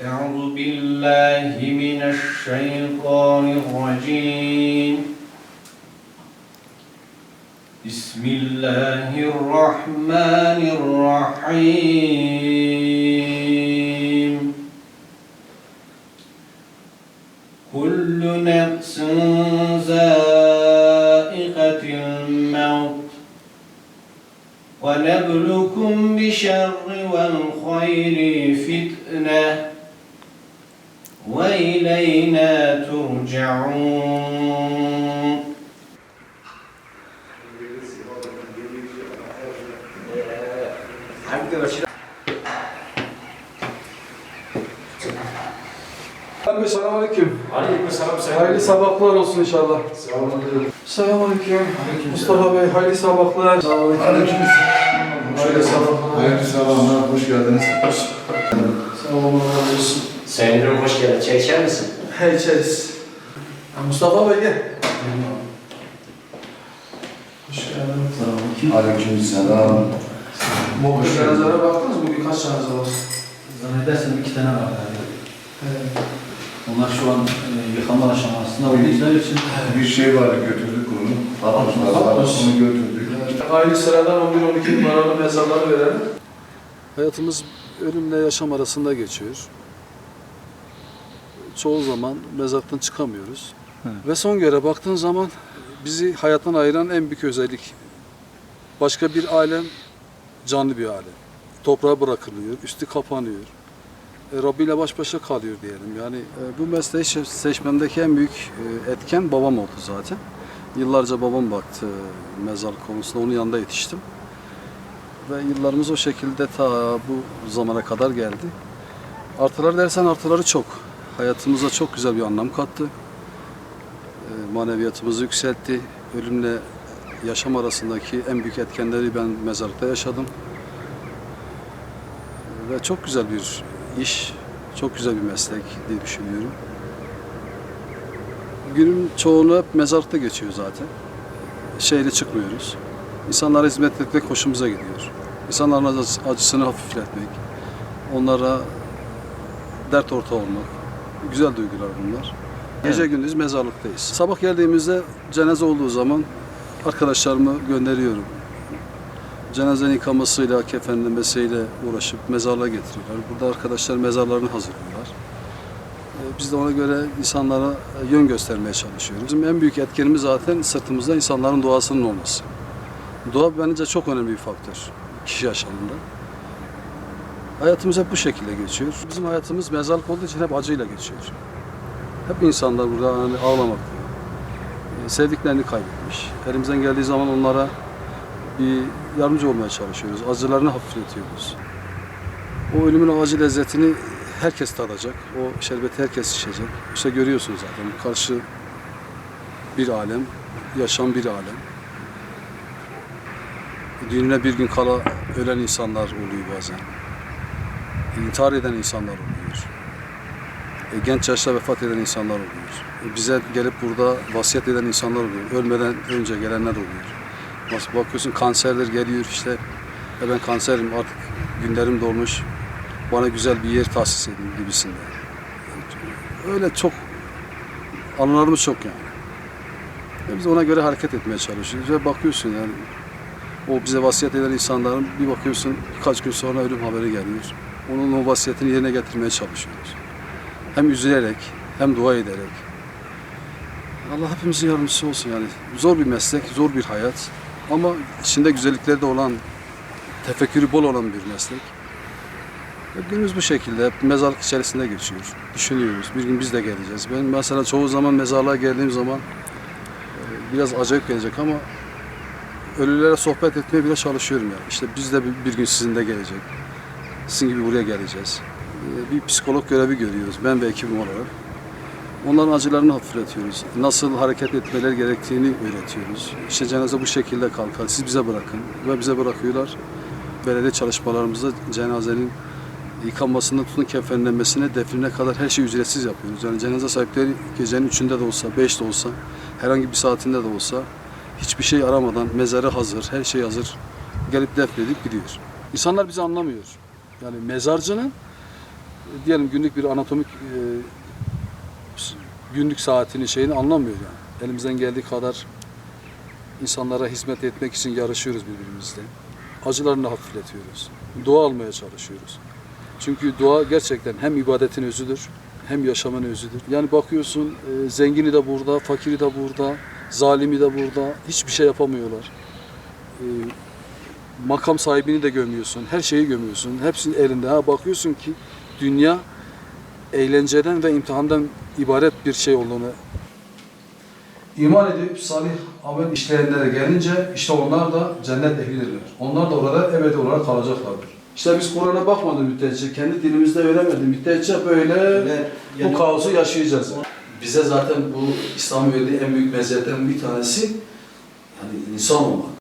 أعوذ بالله من الشيطان الرجيم بسم الله الرحمن الرحيم كل نفس ذائقة الموت ونبلوكم بالشر والخير فتنة وإلينا ترجعون. Abi selamünaleyküm. Aleykümselam. Hayırlı sabahlar olsun inşallah. Selamünaleyküm. Mustafa Bey, hayırlı sabahlar. Selamünaleyküm. Hayırlı sabahlar. Hayırlı sabahlar, hoş geldiniz. Sağ olun, razı olsun. Sayın Müdürüm hoş geldin. Çay içer misin? Hey içeriz. Mustafa Bey gel. Hoş geldin. Aleykümselam. Bu cenazelere baktınız mı? Birkaç cenaze var. Zannedersem 2 tane var yani. Evet. Onlar şu an yıkama aşamasında oldukları için Bir şey var, götürdük onu. Onu götürdük. Aynı sıradan 11-12 numaralı mezarları verelim. Hayatımız ölümle yaşam arasında geçiyor. Çoğu zaman mezarlıktan çıkamıyoruz. Ve son göre baktığın zaman bizi hayattan ayıran en büyük özellik. Başka bir alem, canlı bir alem. Toprağa bırakılıyor, üstü kapanıyor. Rabbi ile baş başa kalıyor diyelim. Yani bu mesleği seçmemdeki en büyük etken babam oldu zaten. Yıllarca babam baktı mezarlık konusunda, onun yanında yetiştim. Ve yıllarımız o şekilde ta bu zamana kadar geldi. Artılar dersen artıları çok. Hayatımıza çok güzel bir anlam kattı. Maneviyatımızı yükseltti. Ölümle yaşam arasındaki en büyük etkenleri ben mezarlıkta yaşadım. Ve çok güzel bir iş, çok güzel bir meslek diye düşünüyorum. Günün çoğunu hep mezarlıkta geçiyor zaten. Şehre çıkmıyoruz. İnsanlara hizmet etmek hoşumuza gidiyor. İnsanların acısını hafifletmek, onlara dert ortağı olmak, güzel duygular bunlar. Gece gündüz mezarlıktayız. Sabah geldiğimizde cenaze olduğu zaman arkadaşlarımı gönderiyorum. Cenazenin yıkamasıyla, kefenlemesiyle uğraşıp mezarlığa getiriyorlar. Burada arkadaşlar mezarlarını hazırlıyorlar. Biz de ona göre insanlara yön göstermeye çalışıyoruz. Bizim en büyük etkenimiz zaten sırtımızda insanların duasının olması. Dua bence çok önemli bir faktör kişi yaşamında. Hayatımız hep bu şekilde geçiyor. Bizim hayatımız mezarlık olduğu için hep acıyla geçiyor. Hep insanlar burada hani ağlamakta. Sevdiklerini kaybetmiş. Elimizden geldiği zaman onlara bir yardımcı olmaya çalışıyoruz. Acılarını hafifletiyoruz. O ölümün acı lezzetini herkes tadacak. O şerbeti herkes içecek. İşte görüyorsunuz zaten. Karşı bir alem, yaşam bir alem. Düğününe bir gün kala ölen insanlar oluyor bazen. İntihar eden insanlar oluyor. Genç yaşta vefat eden insanlar oluyor. Bize gelip burada vasiyet eden insanlar oluyor. Ölmeden önce gelenler oluyor. Bakıyorsun kanserler geliyor işte. Ben kanserim artık günlerim dolmuş. Bana güzel bir yer tahsis edin gibisinde. Öyle çok anılarımız çok yani. Biz ona göre hareket etmeye çalışıyoruz ve bakıyorsun yani o bize vasiyet eden insanların bir bakıyorsun birkaç gün sonra ölüm haberi geliyor. Onun o vasiyetini yerine getirmeye çalışıyoruz. Hem üzülerek hem dua ederek. Allah hepimizin yardımcısı olsun yani. Zor bir meslek, zor bir hayat. Ama içinde güzellikleri de olan, tefekkürü bol olan bir meslek. Günümüz bu şekilde, hep mezarlık içerisinde geçiyor. Düşünüyoruz, bir gün biz de geleceğiz. Ben mesela çoğu zaman mezarlığa geldiğim zaman biraz acayip gelecek ama ölülere sohbet etmeye bile çalışıyorum yani. İşte biz de bir gün sizin de gelecek. Sizin gibi buraya geleceğiz. Bir psikolog görevi görüyoruz, ben ve ekibim olarak. Onların acılarını hafifletiyoruz. Nasıl hareket etmeleri gerektiğini öğretiyoruz. İşte cenaze bu şekilde kalkar, siz bize bırakın. Ve bize bırakıyorlar. Belediye çalışmalarımızda cenazenin yıkanmasından tutun kefenlenmesine, defnine kadar her şeyi ücretsiz yapıyoruz. Yani cenaze sahipleri gecenin 3'ünde de olsa, 5'te olsa, herhangi bir saatinde de olsa hiçbir şey aramadan mezarı hazır, her şey hazır gelip defnedip gidiyor. İnsanlar bizi anlamıyor. Yani mezarcının diyelim günlük bir anatomik günlük saatini şeyini anlamıyor yani. Elimizden geldiği kadar insanlara hizmet etmek için yarışıyoruz birbirimizle. Acılarını hafifletiyoruz. Dua almaya çalışıyoruz. Çünkü dua gerçekten hem ibadetin özüdür, hem yaşamın özüdür. Yani bakıyorsun zengini de burada, fakiri de burada, zalimi de burada. Hiçbir şey yapamıyorlar. Makam sahibini de gömüyorsun, her şeyi gömüyorsun. Hepsinin elinde. Ha, bakıyorsun ki dünya eğlenceden ve imtihandan ibaret bir şey olduğunu. İman edip salih amel işleyenlere gelince işte onlar da cennet ehlidirler. Onlar da orada ebedi olarak kalacaklardır. İşte biz Kur'an'a bakmadık müddetçe, kendi dilimizde öğrenmedik müddetçe böyle bu kaosu yaşayacağız. Bize zaten bu İslam'ın verdiği en büyük meziyetlerin bir tanesi yani insan olmak.